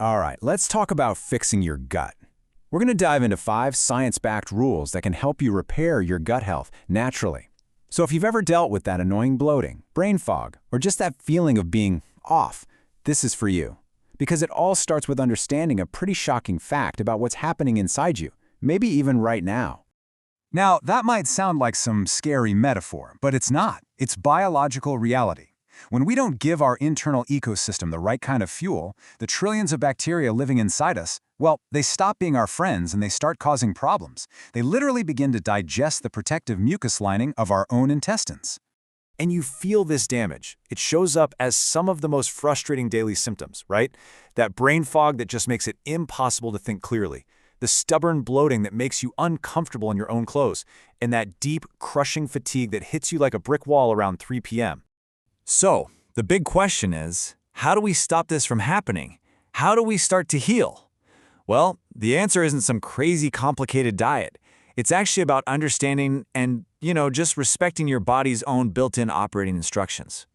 All right, let's talk about fixing your gut. We're going to dive into 5 science-backed rules that can help you repair your gut health naturally. So if you've ever dealt with that annoying bloating, brain fog, or just that feeling of being off, this is for you. Because it all starts with understanding a pretty shocking fact about what's happening inside you, maybe even right now. Now, that might sound like some scary metaphor, but it's not. It's biological reality. When we don't give our internal ecosystem the right kind of fuel, the trillions of bacteria living inside us, well, they stop being our friends and they start causing problems. They literally begin to digest the protective mucus lining of our own intestines. And you feel this damage. It shows up as some of the most frustrating daily symptoms, right? That brain fog that just makes it impossible to think clearly. The stubborn bloating that makes you uncomfortable in your own clothes. And that deep, crushing fatigue that hits you like a brick wall around 3 p.m. So, the big question is, how do we stop this from happening? How do we start to heal? Well, the answer isn't some crazy complicated diet. It's actually about understanding and, just respecting your body's own built-in operating instructions.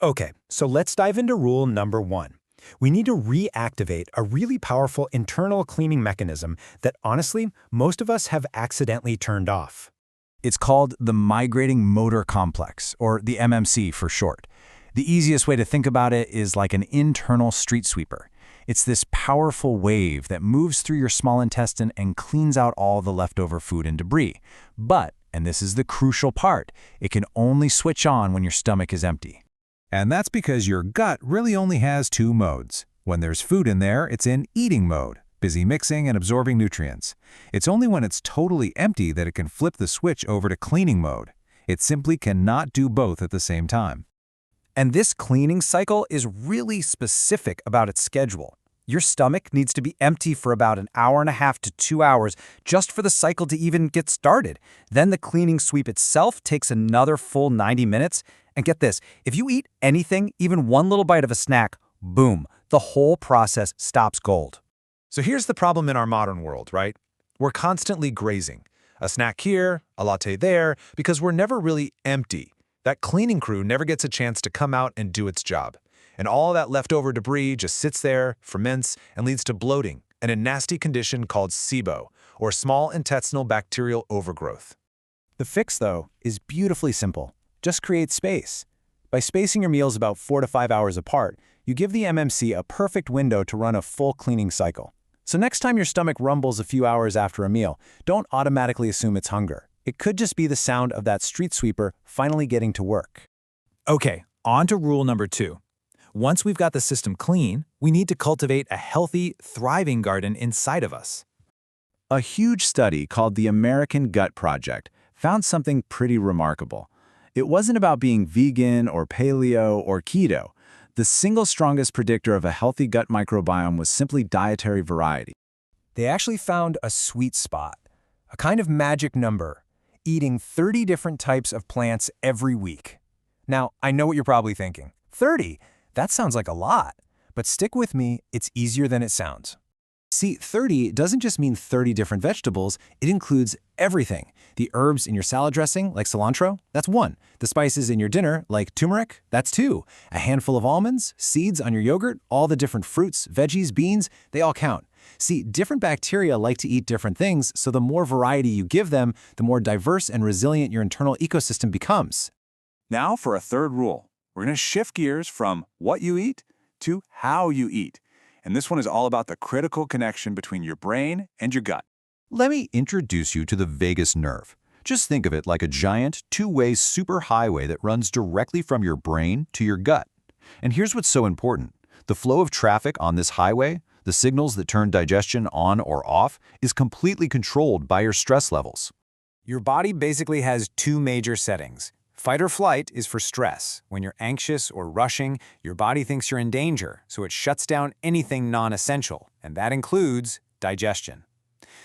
Okay, so let's dive into rule number 1. We need to reactivate a really powerful internal cleaning mechanism that, honestly, most of us have accidentally turned off. It's called the migrating motor complex, or the MMC for short. The easiest way to think about it is like an internal street sweeper. It's this powerful wave that moves through your small intestine and cleans out all the leftover food and debris. But, and this is the crucial part, it can only switch on when your stomach is empty. And that's because your gut really only has 2 modes. When there's food in there, it's in eating mode, busy mixing and absorbing nutrients. It's only when it's totally empty that it can flip the switch over to cleaning mode. It simply cannot do both at the same time. And this cleaning cycle is really specific about its schedule. Your stomach needs to be empty for about an hour and a half to 2 hours just for the cycle to even get started. Then the cleaning sweep itself takes another full 90 minutes. And get this, if you eat anything, even one little bite of a snack, boom, the whole process stops cold. So here's the problem in our modern world, right? We're constantly grazing. A snack here, a latte there, because we're never really empty. That cleaning crew never gets a chance to come out and do its job. And all that leftover debris just sits there, ferments, and leads to bloating and a nasty condition called SIBO, or small intestinal bacterial overgrowth. The fix, though, is beautifully simple. Just create space. By spacing your meals about 4 to 5 hours apart, you give the MMC a perfect window to run a full cleaning cycle. So next time your stomach rumbles a few hours after a meal, don't automatically assume it's hunger. It could just be the sound of that street sweeper finally getting to work. Okay, on to rule number 2. Once we've got the system clean, we need to cultivate a healthy, thriving garden inside of us. A huge study called the American Gut Project found something pretty remarkable. It wasn't about being vegan or paleo or keto. The single strongest predictor of a healthy gut microbiome was simply dietary variety. They actually found a sweet spot, a kind of magic number, eating 30 different types of plants every week. Now, I know what you're probably thinking. 30? That sounds like a lot. But stick with me, it's easier than it sounds. See, 30 doesn't just mean 30 different vegetables, it includes everything. The herbs in your salad dressing, like cilantro, that's 1. The spices in your dinner, like turmeric, that's 2. A handful of almonds, seeds on your yogurt, all the different fruits, veggies, beans, they all count. See, different bacteria like to eat different things, so the more variety you give them, the more diverse and resilient your internal ecosystem becomes. Now for a third rule. We're going to shift gears from what you eat to how you eat. And this one is all about the critical connection between your brain and your gut. Let me introduce you to the vagus nerve. Just think of it like a giant, 2-way superhighway that runs directly from your brain to your gut. And here's what's so important. The flow of traffic on this highway, the signals that turn digestion on or off, is completely controlled by your stress levels. Your body basically has 2 major settings. Fight or flight is for stress. When you're anxious or rushing, your body thinks you're in danger, so it shuts down anything non-essential, and that includes digestion.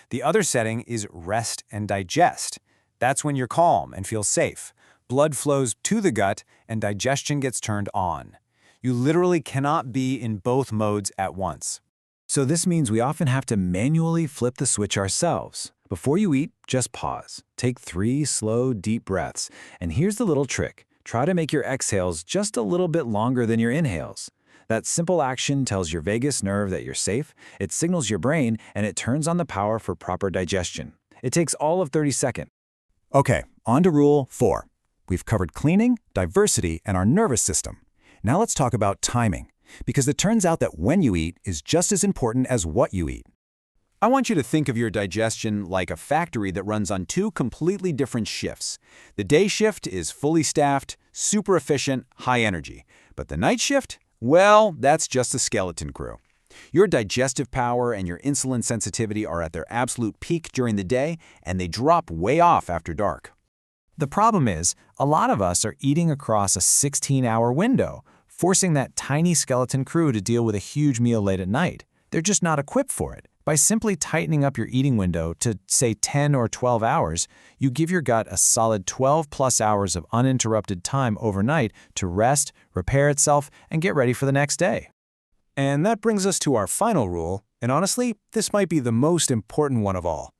The other setting is rest and digest. That's when you're calm and feel safe. Blood flows to the gut, and digestion gets turned on. You literally cannot be in both modes at once. So this means we often have to manually flip the switch ourselves. Before you eat, just pause. Take 3 slow, deep breaths. And here's the little trick. Try to make your exhales just a little bit longer than your inhales. That simple action tells your vagus nerve that you're safe, it signals your brain, and it turns on the power for proper digestion. It takes all of 30 seconds. Okay, on to Rule 4. We've covered cleaning, diversity, and our nervous system. Now let's talk about timing, because it turns out that when you eat is just as important as what you eat. I want you to think of your digestion like a factory that runs on two completely different shifts. The day shift is fully staffed, super efficient, high energy. But the night shift? Well, that's just a skeleton crew. Your digestive power and your insulin sensitivity are at their absolute peak during the day, and they drop way off after dark. The problem is, a lot of us are eating across a 16-hour window, forcing that tiny skeleton crew to deal with a huge meal late at night. They're just not equipped for it. By simply tightening up your eating window to, say, 10 or 12 hours, you give your gut a solid 12+ hours of uninterrupted time overnight to rest, repair itself, and get ready for the next day. And that brings us to our final rule, and honestly, this might be the most important one of all.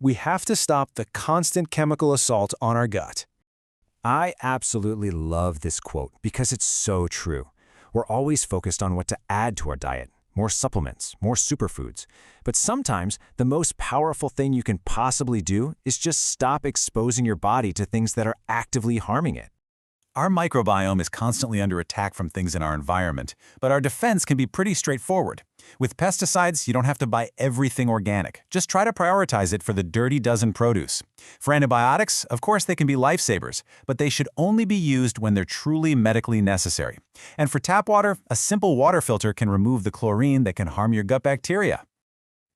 We have to stop the constant chemical assault on our gut. I absolutely love this quote because it's so true. We're always focused on what to add to our diet. More supplements, more superfoods. But sometimes the most powerful thing you can possibly do is just stop exposing your body to things that are actively harming it. Our microbiome is constantly under attack from things in our environment, but our defense can be pretty straightforward. With pesticides, you don't have to buy everything organic. Just try to prioritize it for the dirty dozen produce. For antibiotics, of course they can be lifesavers, but they should only be used when they're truly medically necessary. And for tap water, a simple water filter can remove the chlorine that can harm your gut bacteria.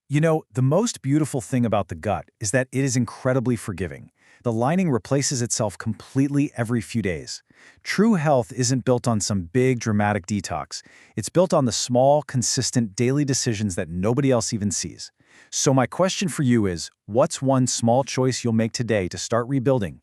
You know, the most beautiful thing about the gut is that it is incredibly forgiving. The lining replaces itself completely every few days. True health isn't built on some big, dramatic detox. It's built on the small, consistent daily decisions that nobody else even sees. So my question for you is, what's one small choice you'll make today to start rebuilding,